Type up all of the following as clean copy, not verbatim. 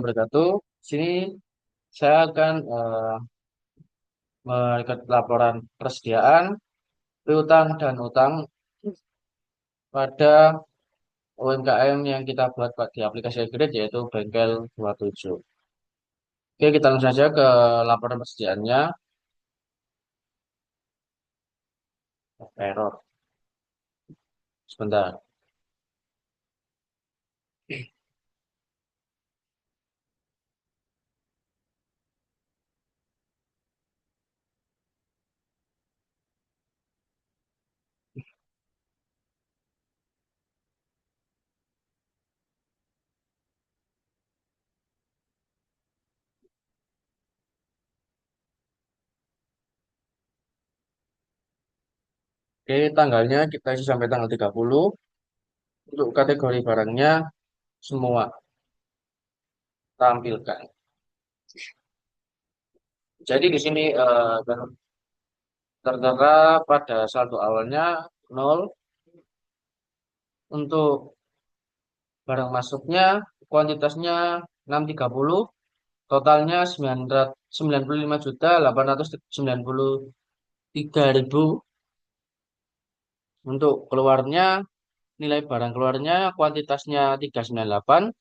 Wabarakatuh. Sini saya akan melihat laporan persediaan piutang dan utang pada UMKM yang kita buat Pak, di aplikasi Grid yaitu Bengkel 27. Oke, kita langsung saja ke laporan persediaannya. Error. Sebentar. Oke, tanggalnya kita isi sampai tanggal 30. Untuk kategori barangnya semua tampilkan. Jadi di sini tertera pada saldo awalnya 0. Untuk barang masuknya kuantitasnya 630, totalnya 95.893.000. Untuk keluarnya, nilai barang keluarnya kuantitasnya 398,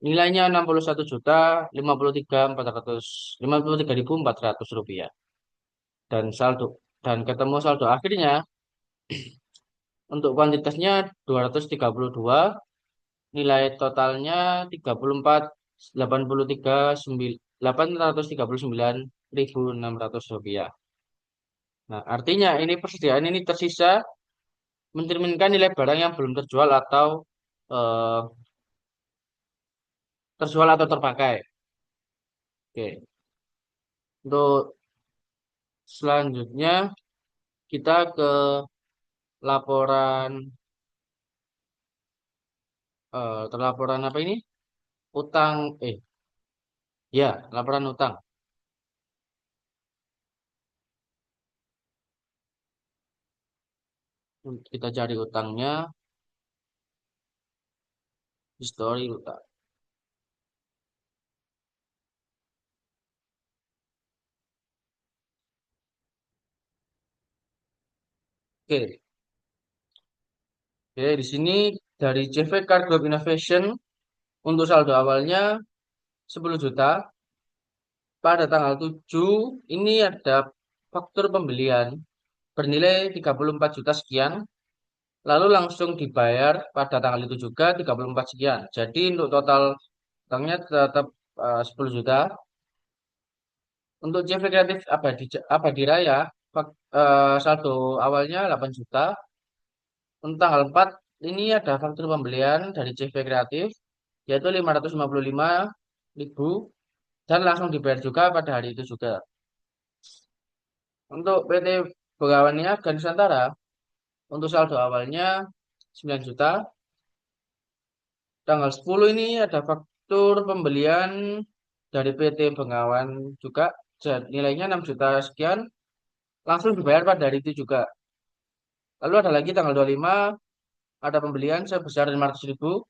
nilainya 61.053.400 rupiah. Dan ketemu saldo akhirnya untuk kuantitasnya 232, nilai totalnya 839.600 rupiah. Nah, artinya ini persediaan ini tersisa mencerminkan nilai barang yang belum terjual atau eh, terpakai. Oke. Untuk selanjutnya kita ke laporan terlaporan apa ini? Utang ya, laporan utang. Kita cari utangnya, history utang. Oke. Oke, di sini dari CV Card Group Innovation untuk saldo awalnya 10 juta. Pada tanggal 7 ini ada faktur pembelian bernilai 34 juta sekian. Lalu langsung dibayar pada tanggal itu juga 34 sekian. Jadi untuk total utangnya tetap 10 juta. Untuk CV Kreatif Abadi Raya, saldo awalnya 8 juta. Untuk tanggal 4 ini ada faktur pembelian dari CV Kreatif yaitu 555.000 dan langsung dibayar juga pada hari itu juga. Untuk PT Bengawan Niaga Nusantara, untuk saldo awalnya 9 juta. Tanggal 10 ini ada faktur pembelian dari PT Bengawan juga, nilainya 6 juta sekian, langsung dibayar pada hari itu juga. Lalu ada lagi tanggal 25, ada pembelian sebesar 500.000,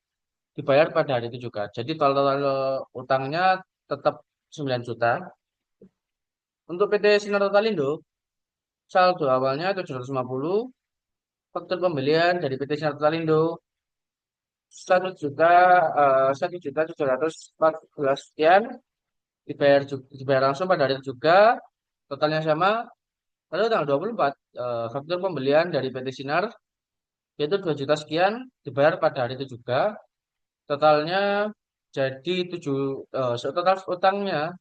dibayar pada hari itu juga. Jadi total utangnya tetap 9 juta. Untuk PT Sinar Totalindo, saldo awalnya 750, faktur pembelian dari PT Sinar Totalindo 1.714 sekian, dibayar langsung pada hari itu juga, totalnya sama. Lalu tanggal 24, faktur pembelian dari PT Sinar yaitu 2 juta sekian, dibayar pada hari itu juga, totalnya jadi 7 total utangnya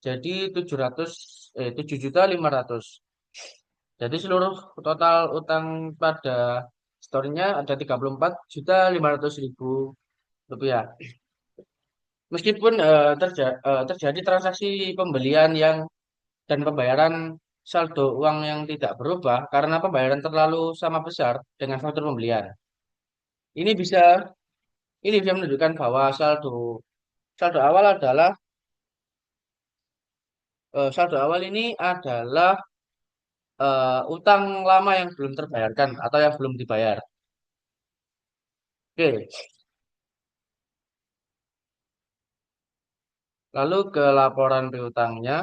jadi 7.500.000. Jadi seluruh total utang pada store-nya ada 34.500.000 rupiah. Meskipun terjadi transaksi pembelian dan pembayaran saldo uang yang tidak berubah karena pembayaran terlalu sama besar dengan faktur pembelian. Ini bisa ini bisa menunjukkan bahwa saldo awal adalah saldo awal ini adalah utang lama yang belum terbayarkan atau yang belum dibayar. Oke, Lalu ke laporan piutangnya,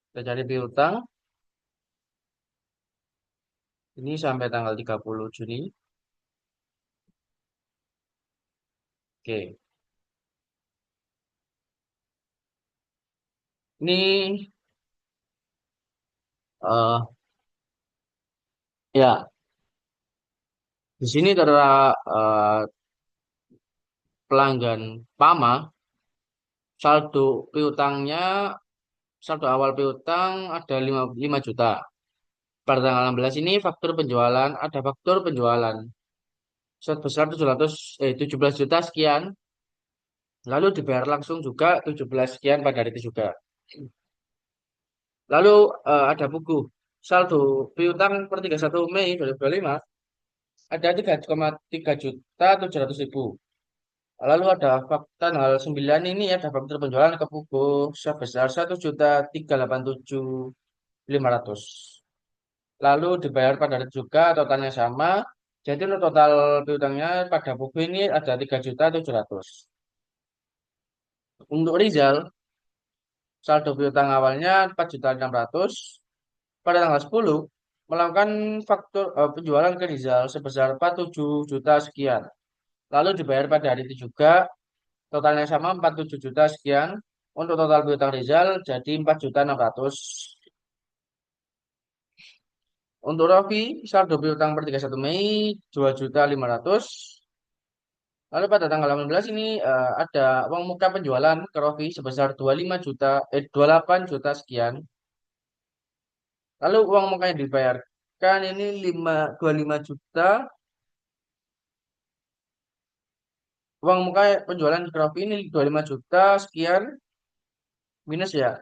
kita cari piutang. Ini sampai tanggal 30 Juni. Oke. Ini eh ya, di sini terdapat pelanggan Pama, saldo piutangnya, saldo awal piutang ada 5 juta. Pada tanggal 16 ini faktur penjualan, ada faktur penjualan sebesar 17 juta sekian, lalu dibayar langsung juga 17 sekian pada hari itu juga. Lalu ada buku saldo piutang per 31 Mei 2025 ada 3,3 juta 700 ribu. Lalu ada fakta tanggal 9 ini ada faktur penjualan ke buku sebesar 1,387.500. Lalu dibayar pada hari juga totalnya sama. Jadi untuk total piutangnya pada buku ini ada 3.700.000. Untuk Rizal, saldo piutang awalnya 4.600.000. Pada tanggal 10 melakukan faktur penjualan ke Rizal sebesar 47 juta sekian. Lalu dibayar pada hari itu juga totalnya sama 47 juta sekian. Untuk total piutang Rizal jadi 4.600.000. Untuk Rofi, saldo piutang per 31 Mei 2.500.000. Lalu pada tanggal 18 ini ada uang muka penjualan ke Rofi sebesar 25 juta, 28 juta sekian. Lalu uang muka yang dibayarkan ini 25 juta. Uang muka penjualan ke Rofi ini 25 juta sekian minus ya.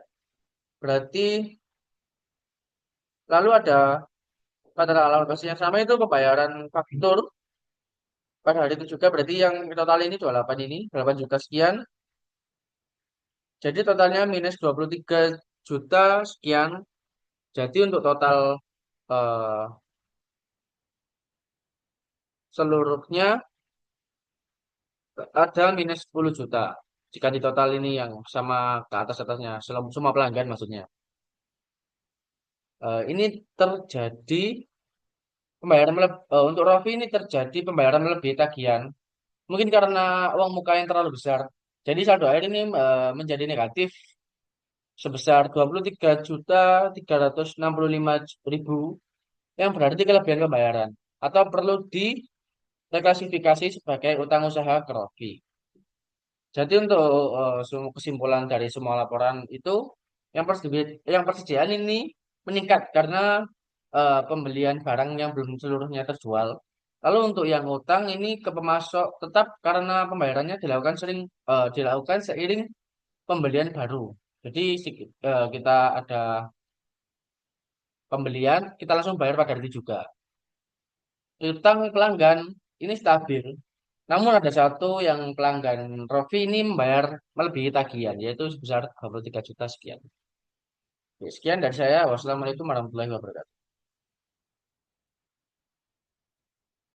Berarti lalu ada pada tanggal 18 yang sama itu pembayaran faktur pada hari itu juga berarti yang total ini 28 ini 8 juta sekian. Jadi totalnya minus 23 juta sekian. Jadi untuk total eh, seluruhnya ada minus 10 juta. Jika di total ini yang sama ke atas-atasnya, semua pelanggan maksudnya. Ini terjadi untuk Rofi ini terjadi pembayaran melebihi tagihan. Mungkin karena uang muka yang terlalu besar. Jadi saldo akhir ini menjadi negatif sebesar 23.365.000 yang berarti kelebihan pembayaran atau perlu direklasifikasi sebagai utang usaha ke Rofi. Jadi untuk kesimpulan dari semua laporan itu yang persediaan ini meningkat karena pembelian barang yang belum seluruhnya terjual. Lalu untuk yang utang ini ke pemasok tetap karena pembayarannya dilakukan seiring pembelian baru. Jadi kita ada pembelian, kita langsung bayar pada hari itu juga. Utang pelanggan ini stabil. Namun ada satu yang pelanggan Rofi ini membayar melebihi tagihan, yaitu sebesar 23 juta sekian. Oke, sekian dari saya. Wassalamualaikum warahmatullahi wabarakatuh.